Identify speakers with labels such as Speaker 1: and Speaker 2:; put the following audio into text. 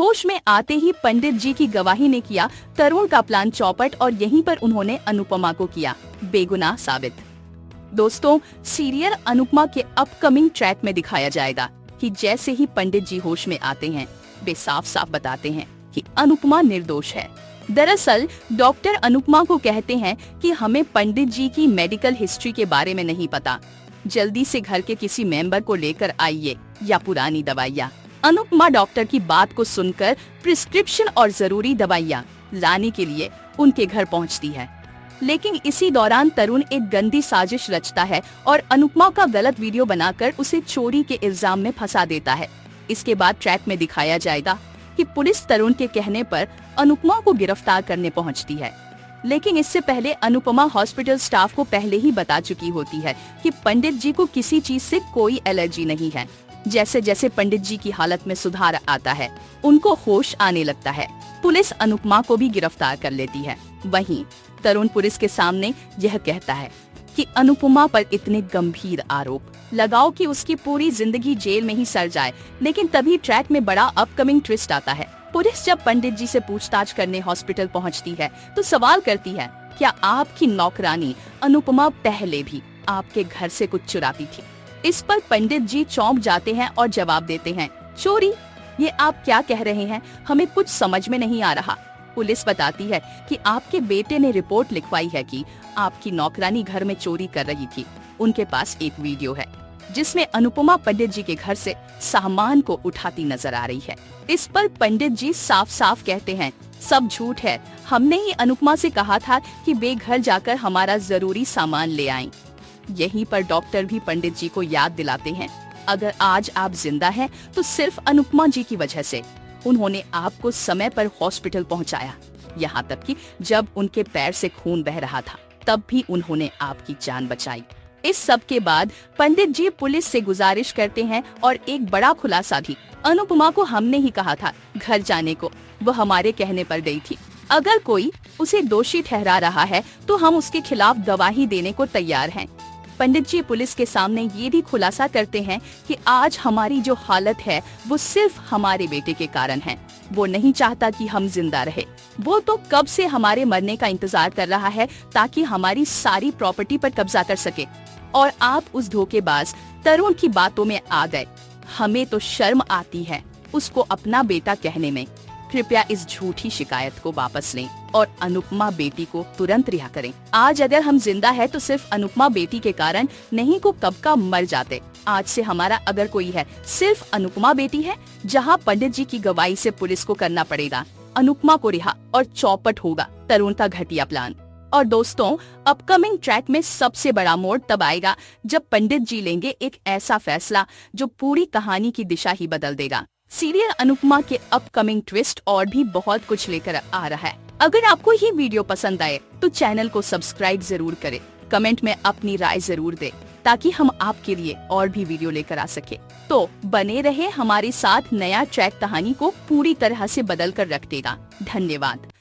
Speaker 1: होश में आते ही पंडित जी की गवाही ने किया तरुण का प्लान चौपट और यहीं पर उन्होंने अनुपमा को किया बेगुनाह साबित। दोस्तों, सीरियल अनुपमा के अपकमिंग ट्रैक में दिखाया जाएगा कि जैसे ही पंडित जी होश में आते हैं, वे साफ साफ बताते हैं कि अनुपमा निर्दोष है। दरअसल डॉक्टर अनुपमा को कहते हैं कि हमें पंडित जी की मेडिकल हिस्ट्री के बारे में नहीं पता, जल्दी से घर के किसी मेंबर को लेकर आइए या पुरानी दवाइयाँ। अनुपमा डॉक्टर की बात को सुनकर प्रिस्क्रिप्शन और जरूरी दवाइयाँ लाने के लिए उनके घर पहुंचती है। लेकिन इसी दौरान तरुण एक गंदी साजिश रचता है और अनुपमा का गलत वीडियो बनाकर उसे चोरी के इल्जाम में फंसा देता है। इसके बाद ट्रैक में दिखाया जाएगा कि पुलिस तरुण के कहने पर अनुपमा को गिरफ्तार करने पहुंचती है। लेकिन इससे पहले अनुपमा हॉस्पिटल स्टाफ को पहले ही बता चुकी होती है कि पंडित जी को किसी चीज से कोई एलर्जी नहीं है। जैसे जैसे पंडित जी की हालत में सुधार आता है, उनको होश आने लगता है। पुलिस अनुपमा को भी गिरफ्तार कर लेती है। वहीं तरुण पुलिस के सामने यह कहता है कि अनुपमा पर इतने गंभीर आरोप लगाओ कि उसकी पूरी जिंदगी जेल में ही सड़ जाए। लेकिन तभी ट्रैक में बड़ा अपकमिंग ट्विस्ट आता है। पुलिस जब पंडित जी से पूछताछ करने हॉस्पिटल पहुंचती है तो सवाल करती है, क्या आपकी नौकरानी अनुपमा पहले भी आपके घर से कुछ चुराती थी? इस पर पंडित जी चौंक जाते हैं और जवाब देते हैं, चोरी? ये आप क्या कह रहे हैं? हमें कुछ समझ में नहीं आ रहा। पुलिस बताती है कि आपके बेटे ने रिपोर्ट लिखवाई है कि आपकी नौकरानी घर में चोरी कर रही थी। उनके पास एक वीडियो है जिसमें अनुपमा पंडित जी के घर से सामान को उठाती नजर आ रही है। इस पर पंडित जी साफ साफ कहते हैं, सब झूठ है। हमने ही अनुपमा से कहा था कि वे घर जाकर हमारा जरूरी सामान ले आएं। यहीं पर डॉक्टर भी पंडित जी को याद दिलाते हैं, अगर आज आप जिंदा हैं तो सिर्फ अनुपमा जी की वजह से। उन्होंने आपको समय पर हॉस्पिटल पहुंचाया, यहाँ तक कि जब उनके पैर से खून बह रहा था तब भी उन्होंने आपकी जान बचाई। इस सब के बाद पंडित जी पुलिस से गुजारिश करते हैं और एक बड़ा खुलासा भी, अनुपमा को हमने ही कहा था घर जाने को, वो हमारे कहने पर गई थी। अगर कोई उसे दोषी ठहरा रहा है तो हम उसके खिलाफ गवाही देने को तैयार हैं। पंडित जी पुलिस के सामने ये भी खुलासा करते हैं कि आज हमारी जो हालत है वो सिर्फ हमारे बेटे के कारण है। वो नहीं चाहता कि हम जिंदा रहे। वो तो कब से हमारे मरने का इंतजार कर रहा है ताकि हमारी सारी प्रॉपर्टी पर कब्जा कर सके। और आप उस धोखेबाज तरुण की बातों में आ गए। हमें तो शर्म आती है उसको अपना बेटा कहने में। कृपया इस झूठी शिकायत को वापस लें और अनुपमा बेटी को तुरंत रिहा करें। आज अगर हम जिंदा है तो सिर्फ अनुपमा बेटी के कारण, नहीं को कब का मर जाते। आज से हमारा अगर कोई है, सिर्फ अनुपमा बेटी है। जहां पंडित जी की गवाही से पुलिस को करना पड़ेगा अनुपमा को रिहा और चौपट होगा तरुण का घटिया प्लान। और दोस्तों, अपकमिंग ट्रैक में सबसे बड़ा मोड़ तब आएगा जब पंडित जी लेंगे एक ऐसा फैसला जो पूरी कहानी की दिशा ही बदल देगा। सीरियल अनुपमा के अपकमिंग ट्विस्ट और भी बहुत कुछ लेकर आ रहा है। अगर आपको ये वीडियो पसंद आए तो चैनल को सब्सक्राइब जरूर करें, कमेंट में अपनी राय जरूर दें ताकि हम आपके लिए और भी वीडियो लेकर आ सके। तो बने रहे हमारे साथ, नया ट्रैक कहानी को पूरी तरह से बदल कर रख देगा। धन्यवाद।